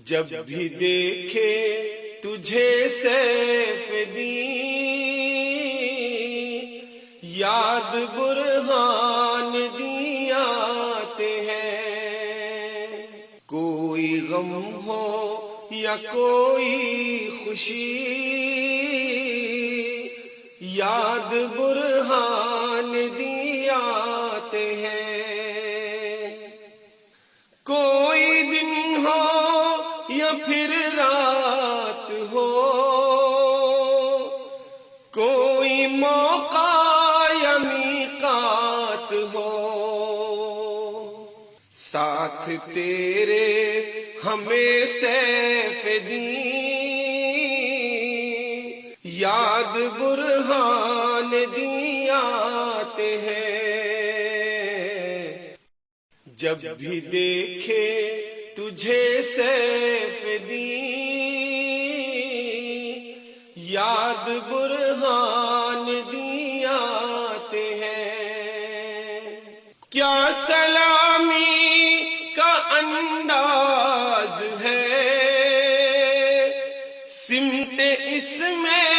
جب بھی دیکھے تجھے سیف دین، یاد برہان دی آتے ہیں۔ کوئی غم ہو یا کوئی خوشی، یاد برہان دی آتے ہیں۔ کوئی دن ہو یا پھر رات ہو، کوئی موقع یا میقات ہو، ساتھ تیرے ہمیں سیف دین، یاد برہان دی آتے ہیں۔ جب بھی دیکھے تجھے سیف دین، یاد برہان دی آتے ہیں۔ کیا سلامی کا انداز ہے، سمت اس میں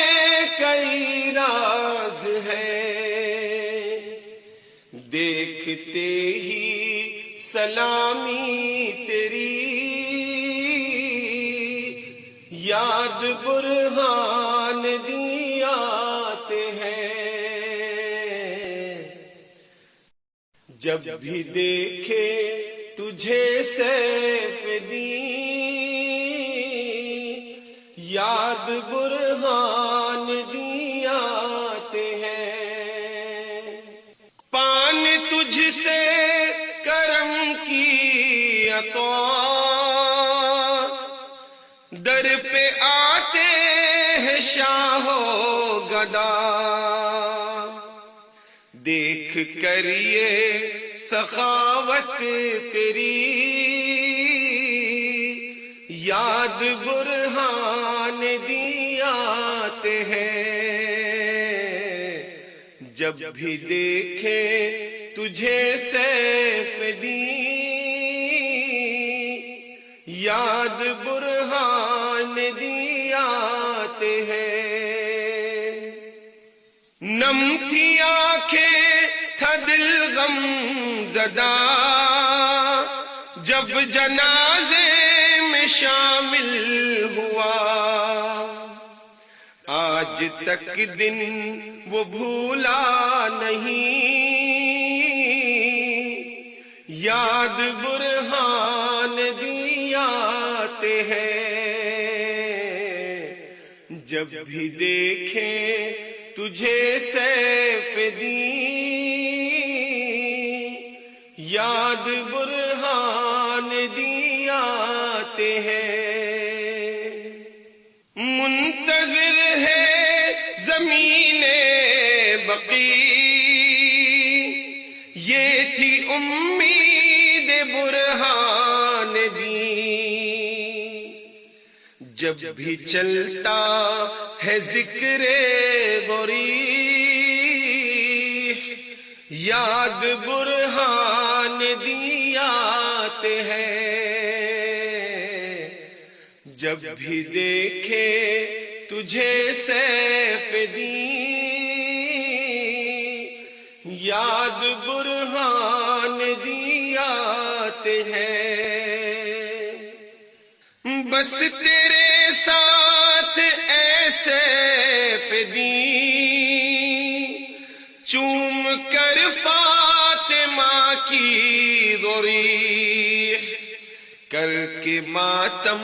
کئی راز ہے، دیکھتے ہی سلامی تیری، یاد برہان دی آتے ہیں۔ جب بھی دیکھے تجھے سیف دین، یاد برہان دی آتے ہیں۔ پان تجھ سے کرم کی عطا، در پہ آتے ہیں شاہ و گدا، دیکھ کر یہ سخاوت تیری، یاد برہان دی آتے ہیں۔ جب بھی دیکھے تجھے سیف دین، یاد برہان دی آتے ہیں۔ نم تھی آنکھیں تھا دل غم زدہ، جب جنازے میں شامل ہوا، آج تک دن وہ بھولا نہیں، یاد برہان دی آتے ہیں۔ جب بھی دیکھیں تجھے سیف دین، یاد برہان دی آتے ہیں۔ منتظر ہے زمین بقی، یہ تھی امید برہان دی، جب بھی چلتا ہے ذکر غریب، یاد برہان دی آتے ہیں۔ جب بھی دیکھے تجھے سیف دین، یاد برہان دی آتے ہیں۔ بس تیرے ساتھ اے سیف دین، چوم کر فاطمہ کی ضریح، کر کے ماتم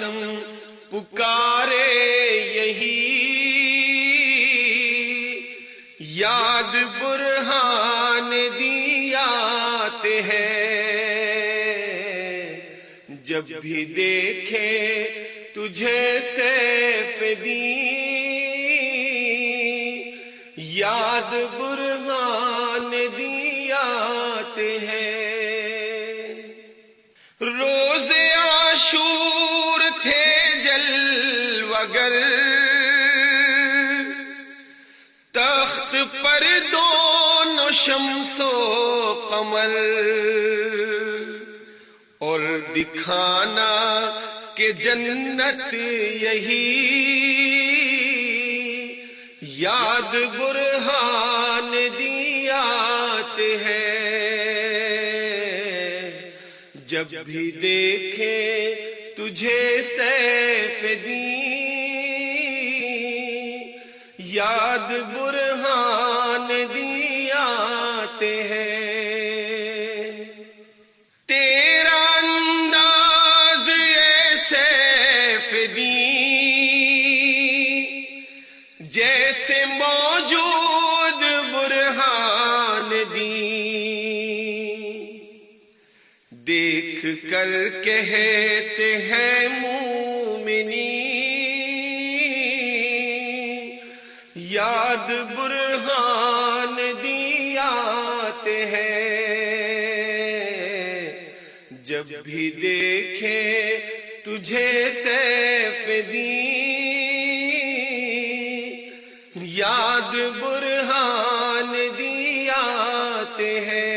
پکارے یہی، یاد برہان دی آتے ہیں۔ جب بھی دیکھے تجھے سیف دین، یاد برہان دی آتے ہیں۔ روز عاشور تھے جلوگر، تخت پر دونوں شمس و قمر، اور دکھانا کہ جنت یہی یاد برہان دیات ہے، جب بھی دیکھیں تجھے سیف دین یاد برہان دیات ہے۔ تیرا انداز اے سیف دین جیسے موجود برہان دین، دیکھ کر کہتے ہیں مومنین یاد برہان دیات ہے، جب بھی دیکھیں تجھے سیف دین یاد برہان دیات ہے۔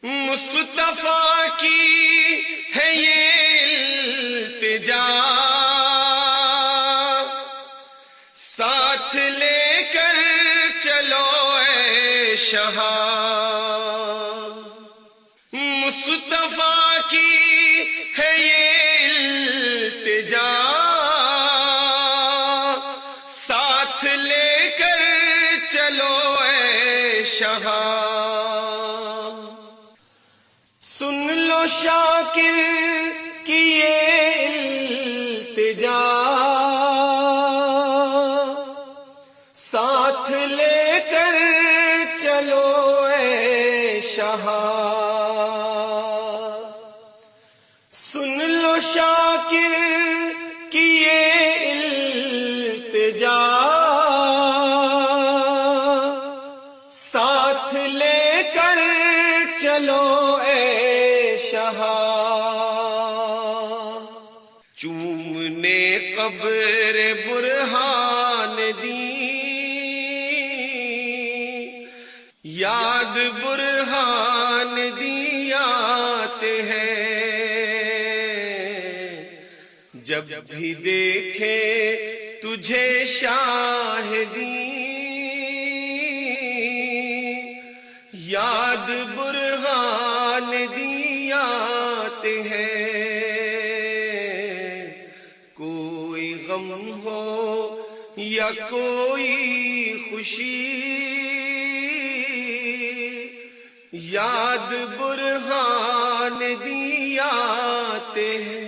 مصطفیٰ کی ہے یہ التجا، ساتھ لے کر چلو اے شہاں، مصطفیٰ کی ہے یہ التجا، ساتھ لے کر چلو اے شہاں۔ سن لو شاکر کی یہ التجا، ساتھ لے کر چلو اے شہاں۔ سن لو شاکر کی یہ التجا، ساتھ لے کر چلو اے شہاں۔ چومنے قبر برہان دی یاد برہان دیات ہے، جب بھی دیکھے تجھے شاہدی یاد برہان دیات ہے، کوئی غم ہو یا کوئی خوشی یاد برہان دیات ہے۔